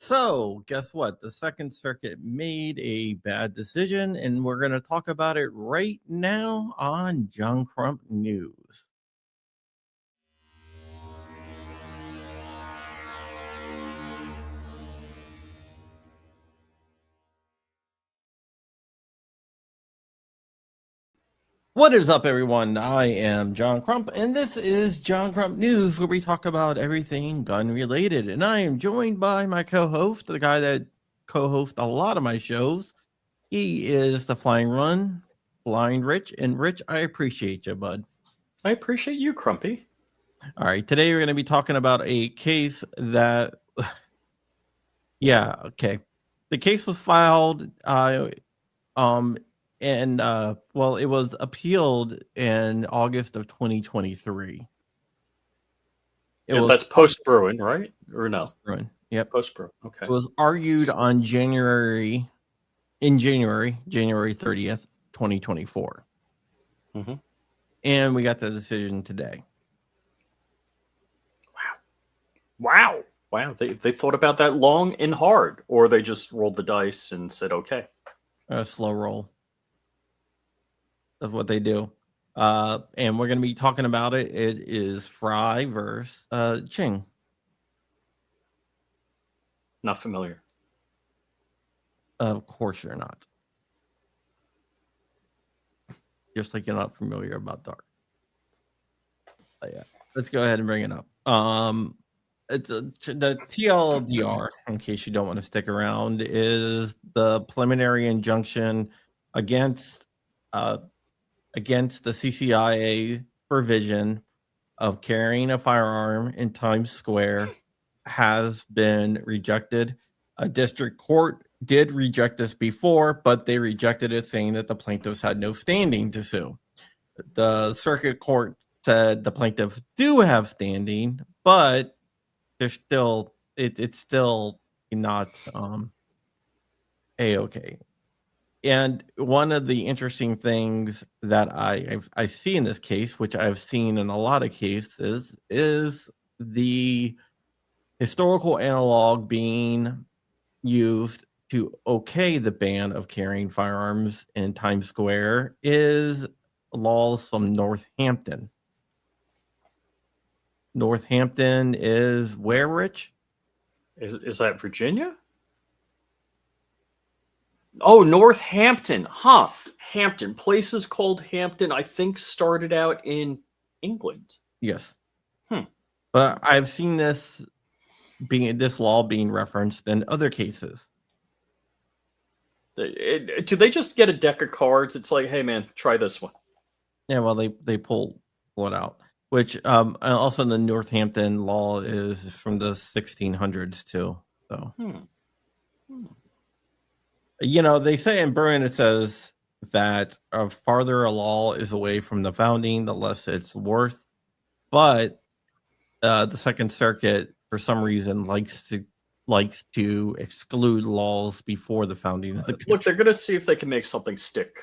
So, guess what? The Second Circuit made a bad decision, and we're going to talk about it right now on John Crump News. What is up, everyone? I am John Crump, and this is John Crump News, where we talk about everything gun-related. And I am joined by my co-host, the guy that co-hosts a lot of my shows. He is the Flying Run, Blind Rich. And Rich, I appreciate you, bud. I appreciate you, Crumpy. All right, today we're going to be talking about a case that, the case was filed, it was appealed in August of 2023. That's post-Bruin, right? Or no? Post-Bruin. Yep. Post-Bruin. Okay. It was argued on January 30th, 2024. Mm-hmm. And we got the decision today. Wow. They thought about that long and hard, or they just rolled the dice and said, okay. A slow roll. That's what they do. And we're going to be talking about it. It is Fry versus Ching. Not familiar. Of course you're not. Just like you're not familiar about Dark. Yeah, let's go ahead and bring it up. It's the TLDR, in case you don't want to stick around, is the preliminary injunction against the CCIA provision of carrying a firearm in Times Square has been rejected. A district court did reject this before, but they rejected it, saying that the plaintiffs had no standing to sue. The circuit court said the plaintiffs do have standing, but they're still it's still not a-okay. And one of the interesting things that I see in this case, which I've seen in a lot of cases, is the historical analog being used to okay the ban of carrying firearms in Times Square is laws from Northampton. Northampton is where, Rich? Is that Virginia? Oh, Northampton. Huh. Hampton. Places called Hampton, I think, started out in England. Yes. But I've seen this law being referenced in other cases. Do they just get a deck of cards? It's like, hey, man, try this one. Yeah, well, they pull it out. Which also the Northampton law is from the 1600s too. So, you know, they say in Bruin, it says that farther a law is away from the founding, the less it's worth. But the Second Circuit, for some reason, likes to exclude laws before the founding of the country. Look, they're going to see if they can make something stick.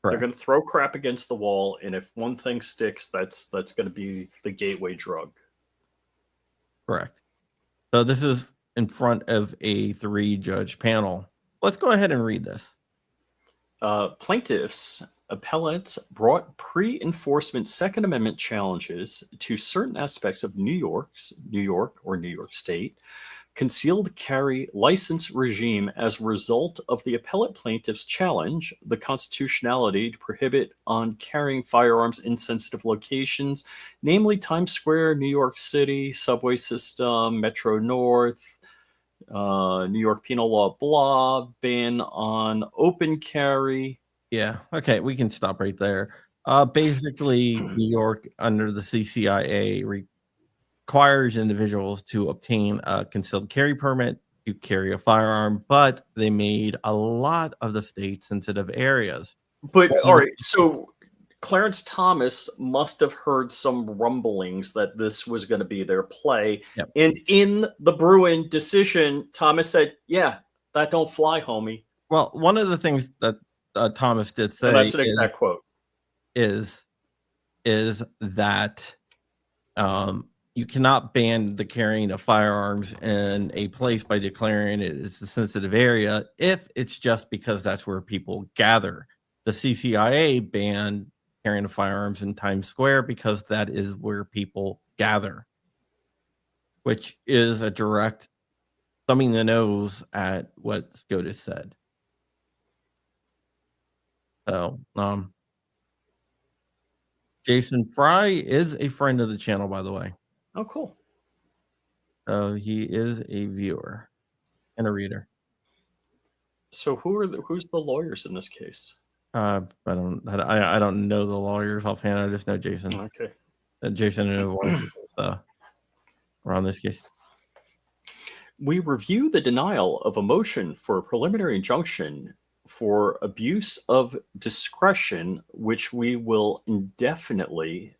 Correct. They're going to throw crap against the wall, and if one thing sticks, that's going to be the gateway drug. Correct. So this is in front of a 3-judge panel. Let's go ahead and read this. Plaintiffs, appellants brought pre-enforcement Second Amendment challenges to certain aspects of New York or New York State concealed carry license regime as a result of the appellate plaintiff's challenge the constitutionality to prohibit on carrying firearms in sensitive locations, namely Times Square, New York City, subway system, Metro North, New York penal law, blah, ban on open carry. Yeah, okay, we can stop right there. Basically, New York, under the CCIA, requires individuals to obtain a concealed carry permit to carry a firearm, but they made a lot of the state-sensitive areas. But, all right, so Clarence Thomas must have heard some rumblings that this was going to be their play. Yep. And in the Bruin decision, Thomas said, yeah, that don't fly, homie. Well, one of the things that Thomas did say, and that's an exact quote, is that you cannot ban the carrying of firearms in a place by declaring it as a sensitive area if it's just because that's where people gather. The CCIA banned carrying of firearms in Times Square because that is where people gather, which is a direct thumbing the nose at what SCOTUS said. So, Jason Fry is a friend of the channel, by the way. Oh, cool. He is a viewer and a reader. So who's the lawyers in this case? I don't know the lawyers offhand. I just know Jason. Okay. Jason and his wife were on this case. We review the denial of a motion for a preliminary injunction for abuse of discretion, which we will indefinitely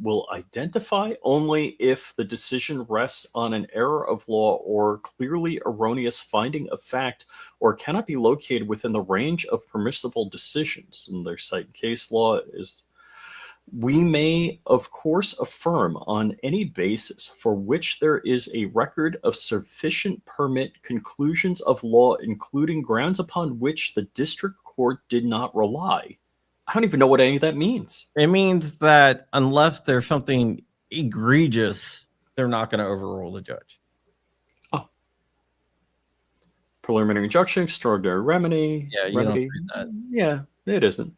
will identify only if the decision rests on an error of law or clearly erroneous finding of fact, or cannot be located within the range of permissible decisions. And their cite case law is, we may, of course, affirm on any basis for which there is a record of sufficient permit conclusions of law, including grounds upon which the district court did not rely. I don't even know what any of that means. It means that unless there's something egregious, they're not going to overrule the judge. Oh. Preliminary injunction, extraordinary remedy. Yeah, you don't treat that. Yeah, it isn't.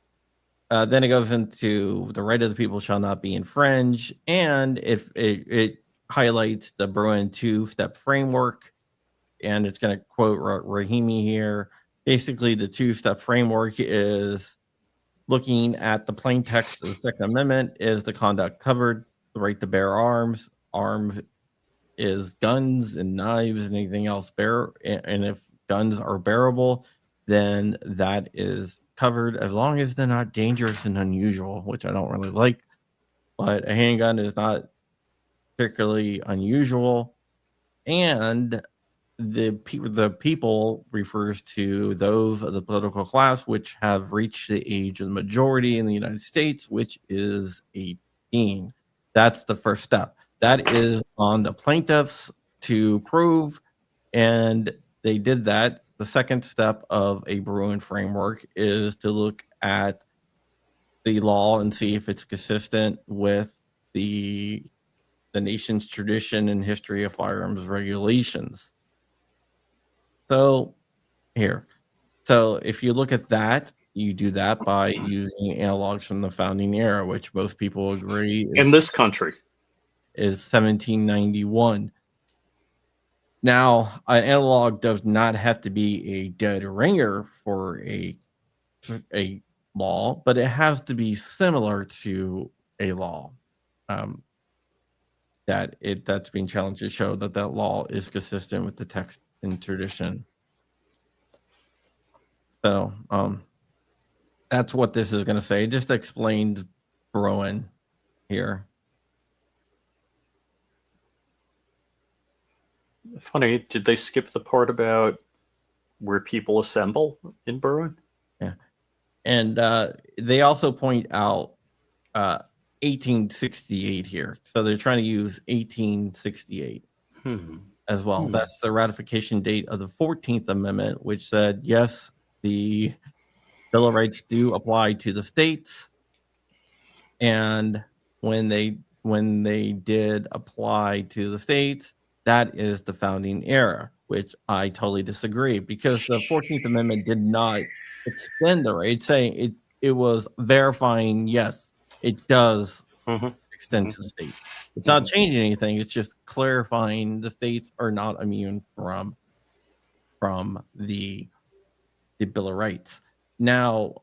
Then it goes into the right of the people shall not be infringed, and if it highlights the Bruin two-step framework, and it's going to quote Rahimi here. Basically, the two-step framework is looking at the plain text of the Second Amendment. Is the conduct covered? The right to bear arms. Arms is guns and knives and anything else bear. And if guns are bearable, then that is covered as long as they're not dangerous and unusual, which I don't really like. But a handgun is not particularly unusual. And the people refers to those of the political class which have reached the age of the majority in the United States, which is 18. That's the first step. That is on the plaintiffs to prove, and they did that. The second step of a Bruin framework is to look at the law and see if it's consistent with the nation's tradition and history of firearms regulations. So here, so if you look at that, you do that by using analogs from the founding era, which most people agree in this country is 1791. Now, an analog does not have to be a dead ringer for a law, but it has to be similar to a law. That's being challenged to show that that law is consistent with the text and tradition. So that's what this is going to say. It just explains Bruin here. Funny, did they skip the part about where people assemble in Bruin? Yeah. And they also point out 1868 here. So they're trying to use 1868 as well. That's the ratification date of the 14th Amendment, which said, yes, the Bill of Rights do apply to the states. And when they did apply to the states, that is the founding era, which I totally disagree, because the 14th Amendment did not extend the right. It's saying it was verifying, yes, it does extend to the states. It's not changing anything. It's just clarifying the states are not immune from the Bill of Rights. Now,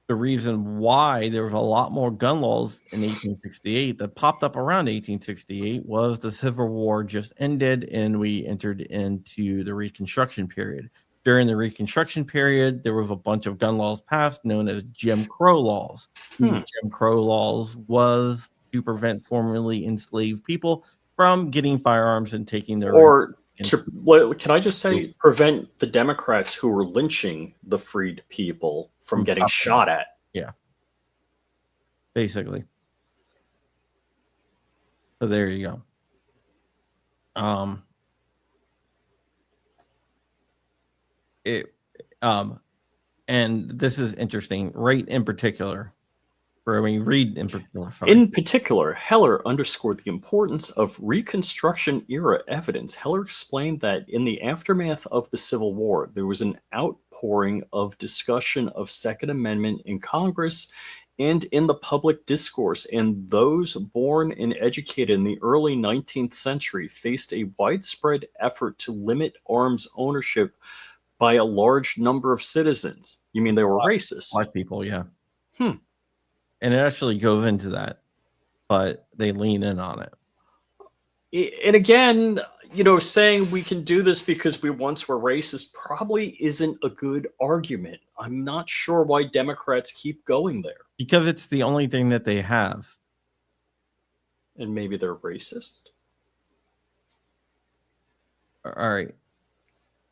the reason why there was a lot more gun laws in 1868 that popped up around 1868 was the Civil War just ended and we entered into the Reconstruction period. During the Reconstruction period, there was a bunch of gun laws passed known as Jim Crow laws. These Jim Crow laws was to prevent formerly enslaved people from getting firearms and taking their... Or can I just say, prevent the Democrats who were lynching the freed people from getting shot at. Yeah. Basically. So there you go. And this is interesting. Reed in particular. Sorry. In particular, Heller underscored the importance of Reconstruction-era evidence. Heller explained that in the aftermath of the Civil War, there was an outpouring of discussion of Second Amendment in Congress and in the public discourse, and those born and educated in the early 19th century faced a widespread effort to limit arms ownership by a large number of citizens. You mean they were racist? Black people, yeah. Hmm. And it actually goes into that, but they lean in on it. And again, saying we can do this because we once were racist probably isn't a good argument. I'm not sure why Democrats keep going there. Because it's the only thing that they have. And maybe they're racist. All right.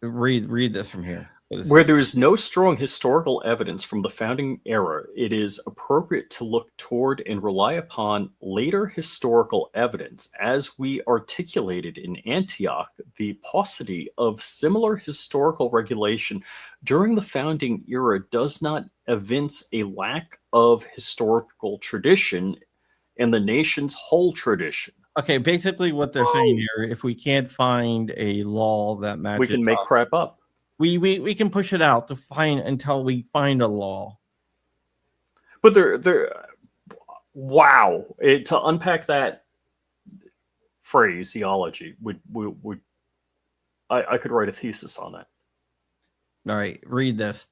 Read this from here. Where there is no strong historical evidence from the founding era, it is appropriate to look toward and rely upon later historical evidence. As we articulated in Antioch, the paucity of similar historical regulation during the founding era does not evince a lack of historical tradition in the nation's whole tradition. Okay, basically what they're saying here, if we can't find a law that matches, we can make crap up. We can push it out to find until we find a law. But they're wow. To unpack that phraseology would I could write a thesis on that. All right, read this.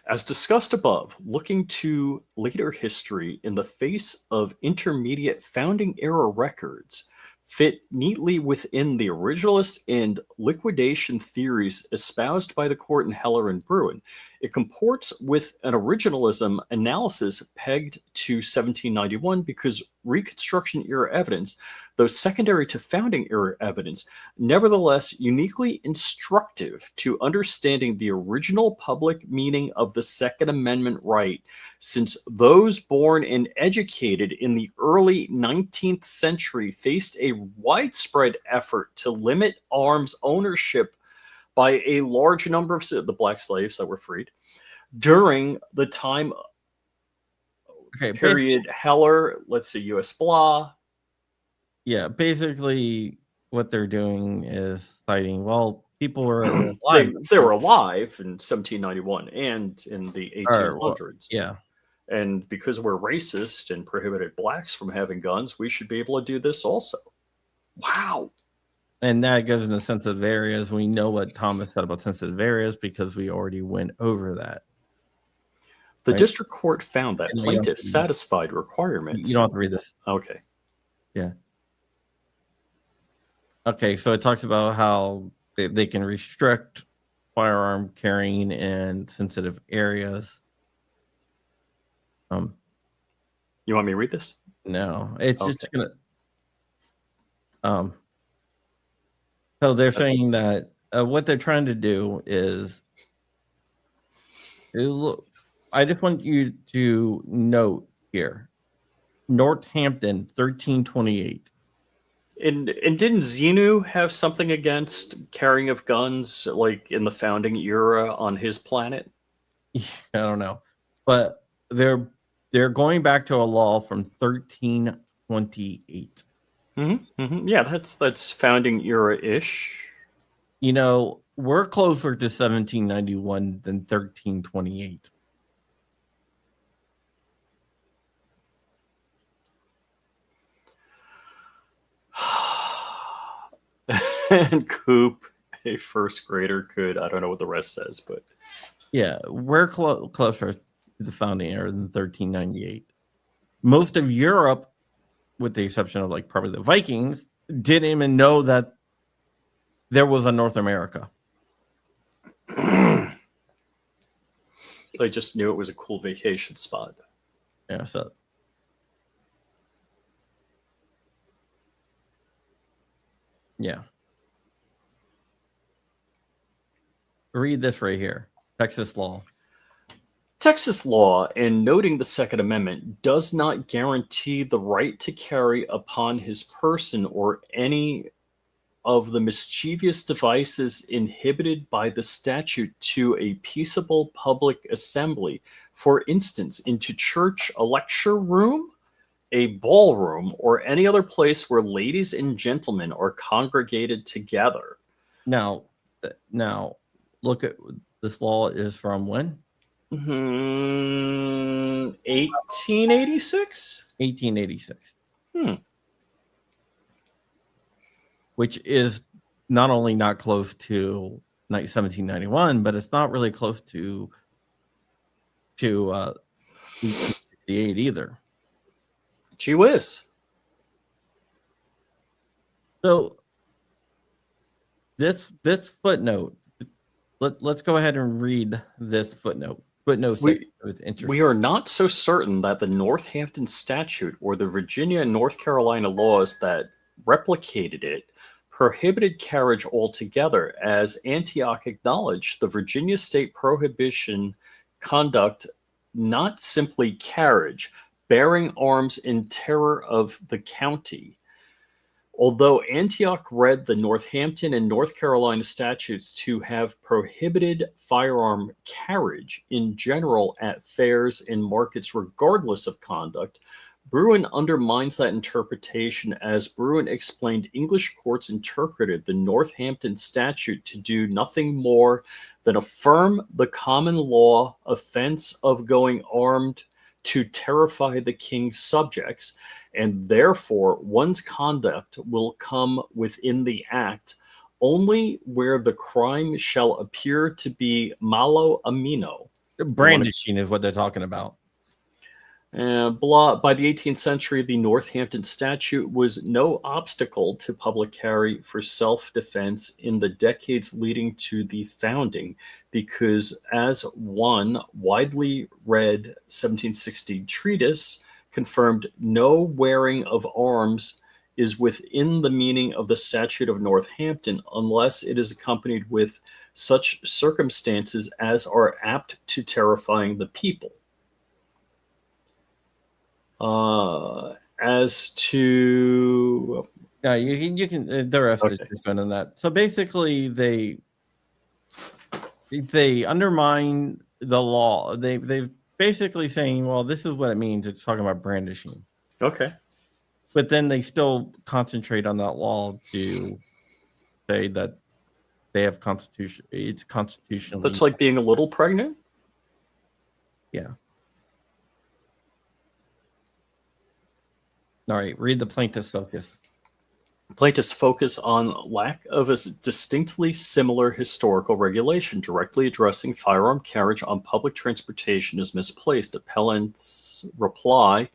As discussed above, looking to later history in the face of intermediate founding era records fit neatly within the originalist and liquidation theories espoused by the court in Heller and Bruin. It comports with an originalism analysis pegged to 1791 because Reconstruction era evidence, though secondary to founding era evidence, nevertheless uniquely instructive to understanding the original public meaning of the Second Amendment right, since those born and educated in the early 19th century faced a widespread effort to limit arms ownership by a large number of the black slaves that were freed during the time period. Heller, let's see, U.S. blah. Yeah, basically what they're doing is citing, well, people were alive. They were alive in 1791 and in the 1800s. Yeah. And because we're racist and prohibited blacks from having guns, we should be able to do this also. Wow. And that goes in the sensitive areas. We know what Thomas said about sensitive areas because we already went over that. The district court found that plaintiffs satisfied requirements. You don't have to read this. Okay. Yeah. Okay, so it talks about how they can restrict firearm carrying in sensitive areas. You want me to read this? No, it's just gonna. So they're saying that what they're trying to do is, look, I just want you to note here, Northampton, 1328. And didn't Xenu have something against carrying of guns, like in the founding era on his planet? I don't know, but they're going back to a law from 1328. Yeah, that's founding era-ish. We're closer to 1791 than 1328. And Coop, a first grader, could, I don't know what the rest says, but yeah, we're closer to the founding era than 1398. Most of Europe, with the exception of probably the Vikings, didn't even know that there was a North America. They just knew it was a cool vacation spot. Yeah, so yeah. Read this right here. Texas law. Texas law, in noting the Second Amendment, does not guarantee the right to carry upon his person or any of the mischievous devices inhibited by the statute to a peaceable public assembly, for instance, into church, a lecture room, a ballroom, or any other place where ladies and gentlemen are congregated together. Now, look at this law is from when? 1886? 1886. Hmm. Which is not only not close to 1791, but it's not really close to 1868 either. Gee whiz. So this footnote, let's go ahead and read this footnote. Footnote 6. It's interesting. We are not so certain that the Northampton statute or the Virginia and North Carolina laws that replicated it prohibited carriage altogether, as Antioch acknowledged the Virginia state prohibition conduct not simply carriage, bearing arms in terror of the county. Although Antioch read the Northampton and North Carolina statutes to have prohibited firearm carriage in general at fairs and markets regardless of conduct, Bruin undermines that interpretation, as Bruin explained English courts interpreted the Northampton statute to do nothing more than affirm the common law offense of going armed to terrify the king's subjects, and therefore one's conduct will come within the act only where the crime shall appear to be malo amino. Brandishing is what they're talking about. By the 18th century, the Northampton statute was no obstacle to public carry for self-defense in the decades leading to the founding, because as one widely read 1760 treatise confirmed, no wearing of arms is within the meaning of the Statute of Northampton unless it is accompanied with such circumstances as are apt to terrifying the people. As to yeah, you can the rest is just going on that. So basically, they undermine the law. They've basically saying, well, this is what it means. It's talking about brandishing. Okay. But then they still concentrate on that law to say that they have constitution. It's constitutionally. That's like being a little pregnant. Yeah. All right, read the plaintiff's focus. Plaintiffs focus on lack of a distinctly similar historical regulation directly addressing firearm carriage on public transportation is misplaced. Appellants reply,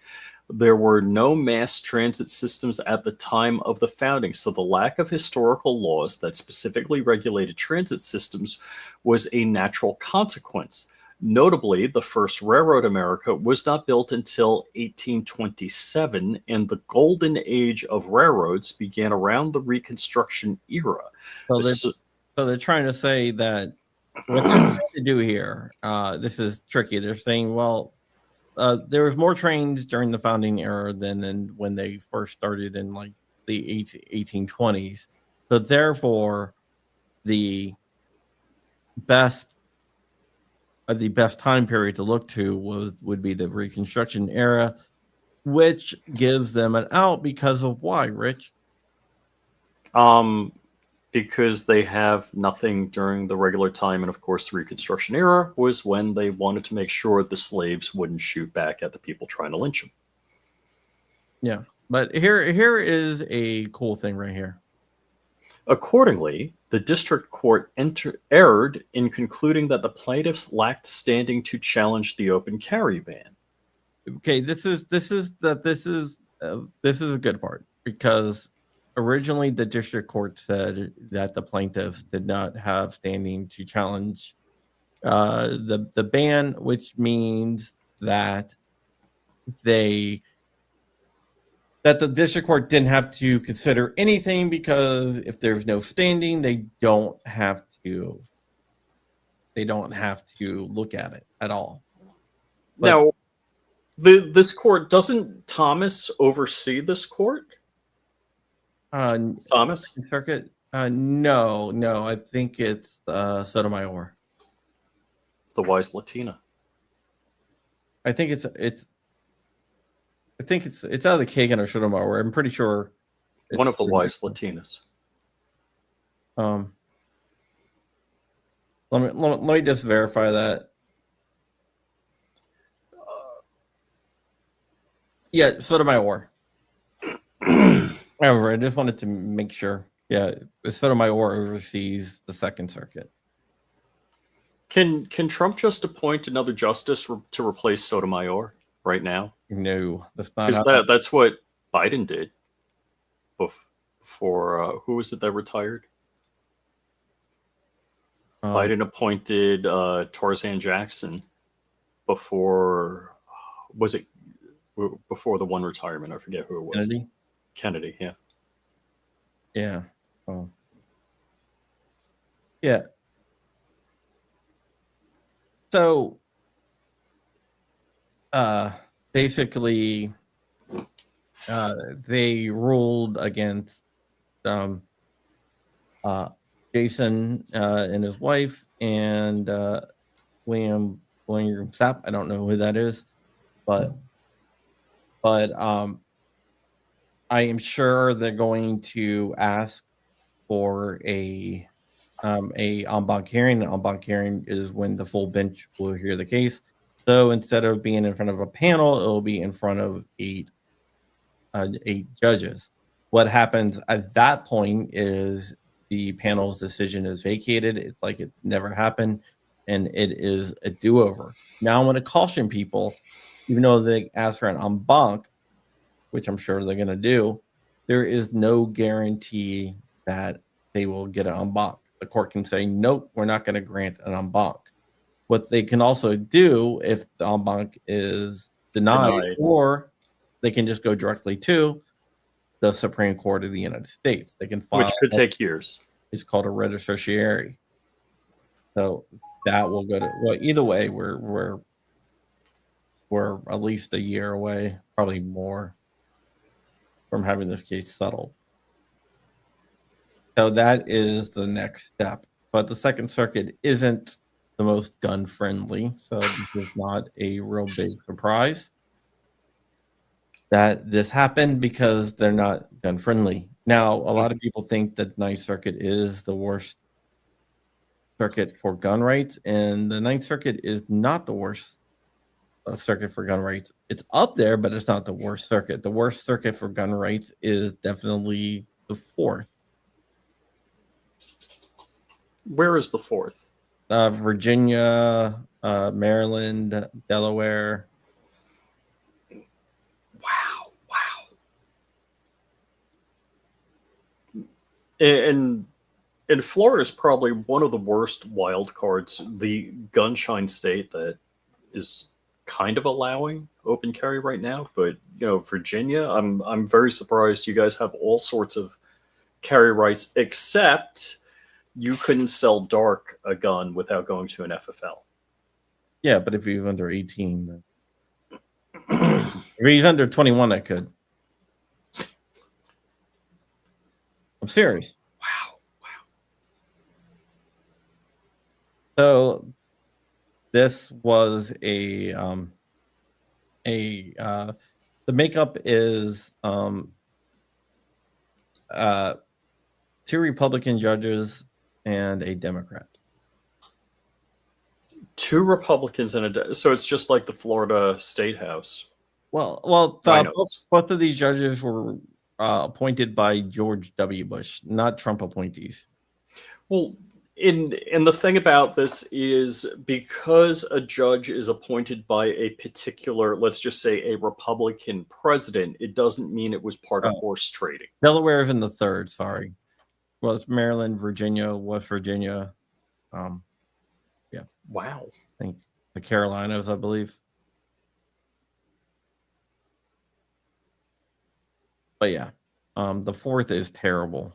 there were no mass transit systems at the time of the founding, so the lack of historical laws that specifically regulated transit systems was a natural consequence. Notably, the first railroad in America was not built until 1827, and the golden age of railroads began around the Reconstruction era. So they're trying to say that what they're trying to do here, this is tricky. They're saying, well, there was more trains during the founding era than when they first started in like the 1820s. So therefore, the best time period to look to would be the Reconstruction era, which gives them an out because of why, Rich? Because they have nothing during the regular time, and of course the Reconstruction era was when they wanted to make sure the slaves wouldn't shoot back at the people trying to lynch them. Yeah, but here is a cool thing right here. Accordingly, the district court erred in concluding that the plaintiffs lacked standing to challenge the open carry ban. Okay, this is a good part, because originally the district court said that the plaintiffs did not have standing to challenge the ban, which means that the district court didn't have to consider anything, because if there's no standing, they don't have to look at it at all. But Now, this court, doesn't Thomas oversee this court? Thomas? Second Circuit? No, I think it's Sotomayor. The wise Latina. I think it's either Kagan or Sotomayor. I'm pretty sure it's One of the wise Latinas. Let me just verify that. Yeah, Sotomayor. However, I just wanted to make sure. Yeah, Sotomayor oversees the Second Circuit. Can Trump just appoint another justice to replace Sotomayor right now? No, that's not Because that's what Biden did before. Who was it that retired? Biden appointed Tarzan Jackson before. Was it before the one retirement? I forget who it was. Kennedy, yeah. Yeah. Oh. Yeah. So, basically, they ruled against Jason and his wife and William Sapp. I don't know who that is, but I am sure they're going to ask for a en banc hearing. An en banc hearing is when the full bench will hear the case. So instead of being in front of a panel, it'll be in front of eight judges. What happens at that point is the panel's decision is vacated. It's like it never happened, and it is a do-over. Now, I want to caution people, even though they ask for an en banc, which I'm sure they're going to do, there is no guarantee that they will get an en banc. The court can say, nope, we're not going to grant an en banc. What they can also do if the en banc is denied, or they can just go directly to the Supreme Court of the United States. They can file, which could take years. It's called a writ of certiorari. So that will go to, well, either way, we're at least a year away, probably more, from having this case settled. So that is the next step. But the Second Circuit isn't the most gun friendly, so this is not a real big surprise that this happened because they're not gun friendly. Now, a lot of people think that Ninth Circuit is the worst circuit for gun rights, and the Ninth Circuit is not the worst circuit for gun rights. It's up there, but it's not the worst circuit. The worst circuit for gun rights is definitely the Fourth. Where is the Fourth? Virginia, Maryland, Delaware. Wow. And Florida is probably one of the worst wild cards, the gunshine state that is kind of allowing open carry right now. But Virginia, I'm very surprised you guys have all sorts of carry rights, except you couldn't sell dark a gun without going to an FFL. Yeah, but if you're under 18, if he's under 21, I could. I'm serious. Wow. So this was the makeup is 2 Republican judges and a Democrat. 2 Republicans and so it's just like the Florida State House. Well, both of these judges were appointed by George W. Bush, not Trump appointees. Well, and the thing about this is because a judge is appointed by a particular, let's just say a Republican president, it doesn't mean it was part of horse trading. Delaware is in the 3rd, sorry. Well, it's Maryland, Virginia, West Virginia. Yeah. Wow. I think the Carolinas, I believe. But yeah, the 4th is terrible.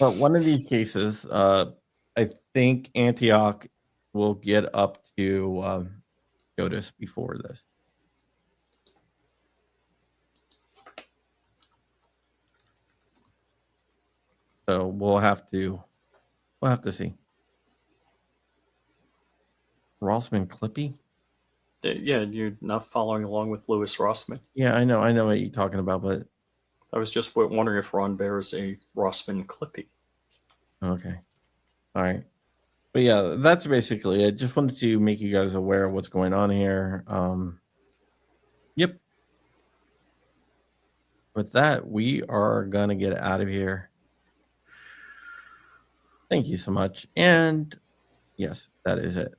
But one of these cases, I think Antioch will get up to SCOTUS before this. So we'll have to see. Rossman Clippy? Yeah, you're not following along with Louis Rossman. Yeah, I know what you're talking about, but I was just wondering if Ron Bear is a Rossman Clippy. okay. All right. But yeah, that's basically it. Just wanted to make you guys aware of what's going on here. Yep. With that, we are going to get out of here. Thank you so much. And yes, that is it.